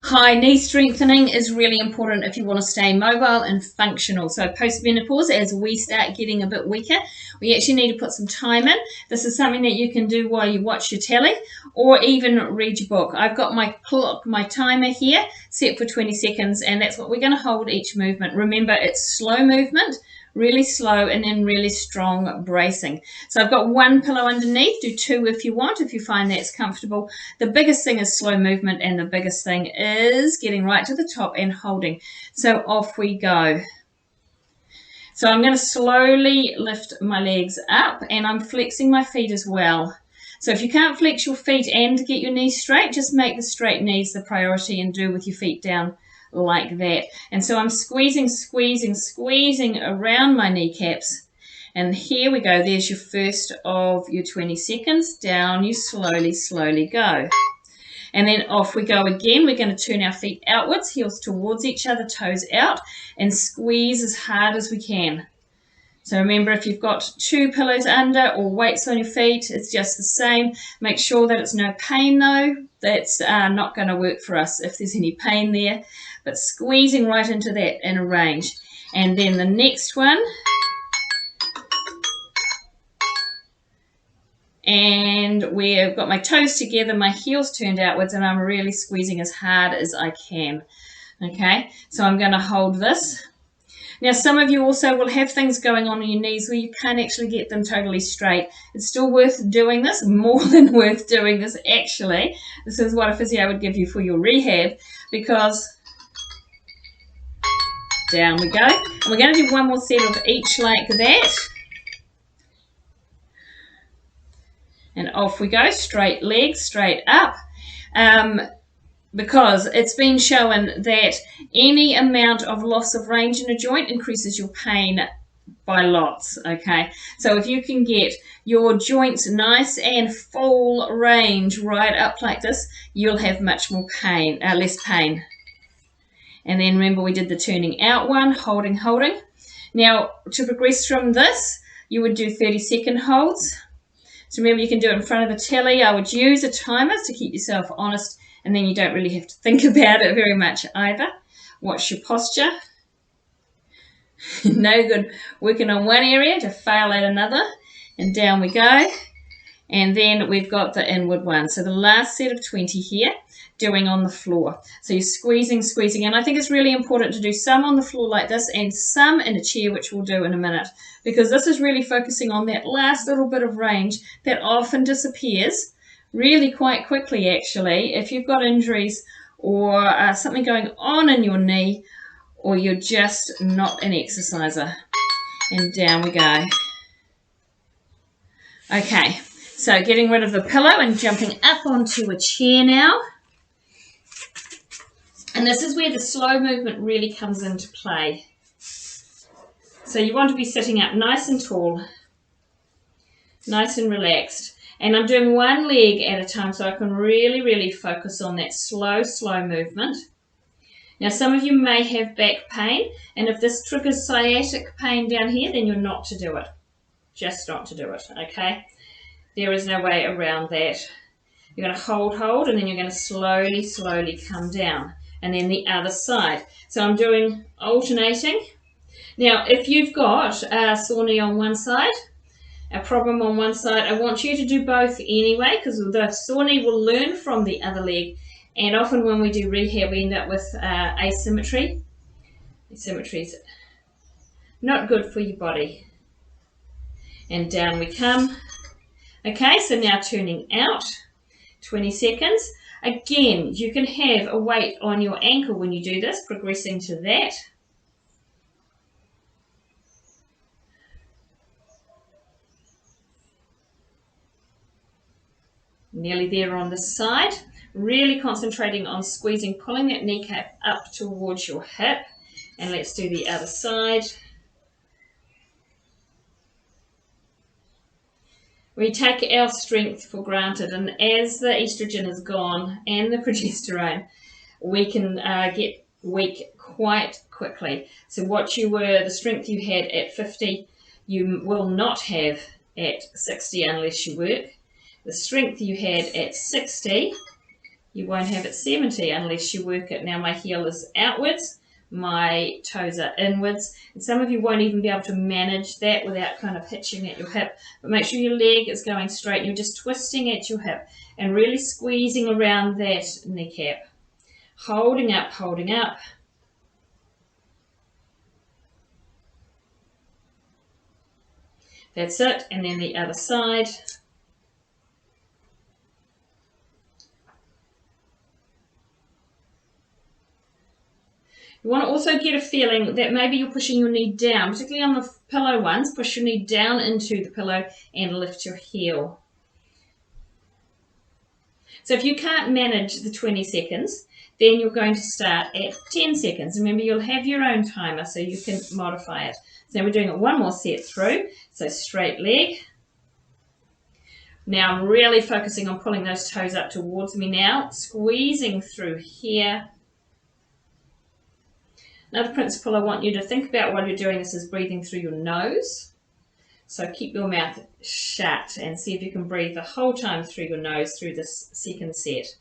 Hi, knee strengthening is really important if you want to stay mobile and functional. So post-menopause, as we start getting a bit weaker, we actually need to put some time in. This is something that you can do while you watch your telly or even read your book. I've got my clock, my timer here set for 20 seconds, and that's what we're going to hold each movement. Remember, it's slow movement, really slow, and then really strong bracing. So I've got one pillow underneath. Do two if you want, if you find that's comfortable. The biggest thing is slow movement, and the biggest thing is getting right to the top and holding. So off we go. So I'm going to slowly lift my legs up, and I'm flexing my feet as well. So if you can't flex your feet and get your knees straight, just make the straight knees the priority and do with your feet down like that. And so I'm squeezing around my kneecaps. And here we go. There's your first of your 20 seconds. Down you slowly go. And then off we go again. We're going to turn our feet outwards, heels towards each other, toes out, and squeeze as hard as we can. So remember, if you've got two pillows under or weights on your feet, it's just the same. Make sure that it's no pain though. That's not going to work for us if there's any pain there. But squeezing right into that in a range. And then the next one. And we've got my toes together, my heels turned outwards, and I'm really squeezing as hard as I can. Okay, so I'm going to hold this. Now, some of you also will have things going on in your knees where you can't actually get them totally straight. It's still worth doing this, more than worth doing this, actually. This is what a physio would give you for your rehab, because down we go. And we're going to do one more set of each like that. And off we go, straight legs, straight up. Because it's been shown that any amount of loss of range in a joint increases your pain by lots, okay? So if you can get your joints nice and full range right up like this, you'll have much more pain, less pain. And then remember, we did the turning out one, holding. Now, to progress from this, you would do 30-second holds. So remember, you can do it in front of the telly. I would use a timer to keep yourself honest, and then you don't really have to think about it very much either. Watch your posture. No good working on one area to fail at another. And down we go. And then we've got the inward one. So the last set of 20 here, doing on the floor. So you're squeezing. And I think it's really important to do some on the floor like this and some in a chair, which we'll do in a minute, because this is really focusing on that last little bit of range that often disappears really quite quickly, actually, if you've got injuries or something going on in your knee, or you're just not an exerciser. And down we go. Okay, so getting rid of the pillow and jumping up onto a chair now. And this is where the slow movement really comes into play. So you want to be sitting up nice and tall, nice and relaxed. And I'm doing one leg at a time so I can really focus on that slow movement. Now, some of you may have back pain, and if this triggers sciatic pain down here, then you're not to do it. Just not to do it, okay? There is no way around that. You're going to hold, and then you're going to slowly come down. And then the other side. So I'm doing alternating. Now, if you've got a sore knee on one side, a problem on one side, I want you to do both anyway, because the sore knee will learn from the other leg. And often when we do rehab, we end up with asymmetry. Asymmetry is not good for your body. And down we come. Okay, so now turning out, 20 seconds. Again, you can have a weight on your ankle when you do this, progressing to that. Nearly there on this side. Really concentrating on squeezing, pulling that kneecap up towards your hip. And let's do the other side. We take our strength for granted, and as the estrogen is gone and the progesterone, we can get weak quite quickly. So what you were, the strength you had at 50, you will not have at 60 unless you work. The strength you had at 60, you won't have it 70 unless you work it. Now my heel is outwards, my toes are inwards, and some of you won't even be able to manage that without kind of hitching at your hip. But make sure your leg is going straight and you're just twisting at your hip and really squeezing around that kneecap. Holding up, holding up. That's it, and then the other side. You want to also get a feeling that maybe you're pushing your knee down, particularly on the pillow ones. Push your knee down into the pillow and lift your heel. So if you can't manage the 20 seconds, then you're going to start at 10 seconds. Remember, you'll have your own timer so you can modify it. So we're doing it one more set through. So straight leg. Now I'm really focusing on pulling those toes up towards me now, squeezing through here. Another principle I want you to think about while you're doing this is breathing through your nose. So keep your mouth shut and see if you can breathe the whole time through your nose through this second set.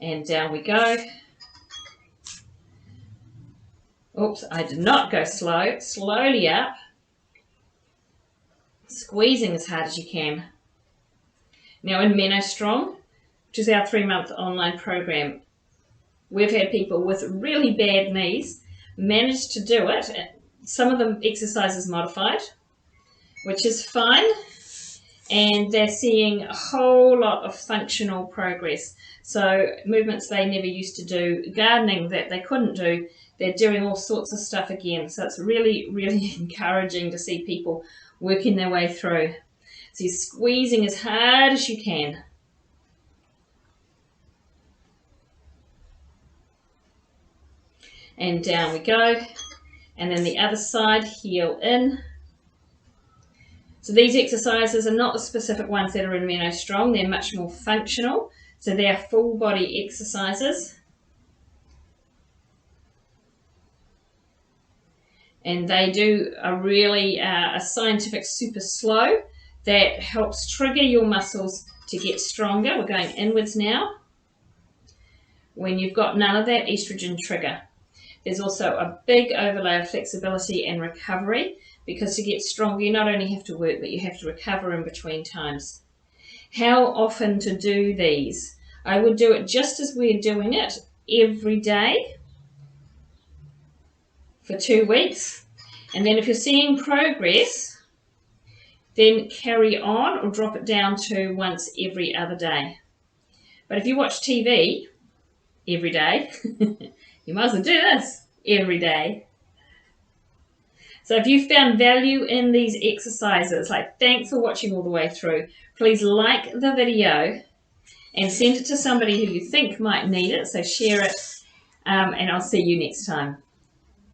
And down we go. Oops, I did not go slow. Slowly up. Squeezing as hard as you can. Now in MenoStrong, which is our 3-month online program, we've had people with really bad knees manage to do it. Some of the exercises modified, which is fine, and they're seeing a whole lot of functional progress. So movements they never used to do, gardening that they couldn't do, they're doing all sorts of stuff again. So it's really, really encouraging to see people working their way through. So you're squeezing as hard as you can. And down we go. And then the other side, heel in. So these exercises are not the specific ones that are in MenoStrong. They're much more functional. So they are full body exercises. And they do a really a scientific super slow that helps trigger your muscles to get stronger. We're going inwards now. When you've got none of that estrogen trigger. There's also a big overlay of flexibility and recovery, because to get stronger you not only have to work but you have to recover in between times. How often to do these? I would do it just as we're doing it every day for 2 weeks, and then if you're seeing progress, then carry on or drop it down to once every other day. But if you watch TV every day, you might as well do this every day. So if you found value in these exercises, like thanks for watching all the way through, please like the video and send it to somebody who you think might need it. So share it, and I'll see you next time.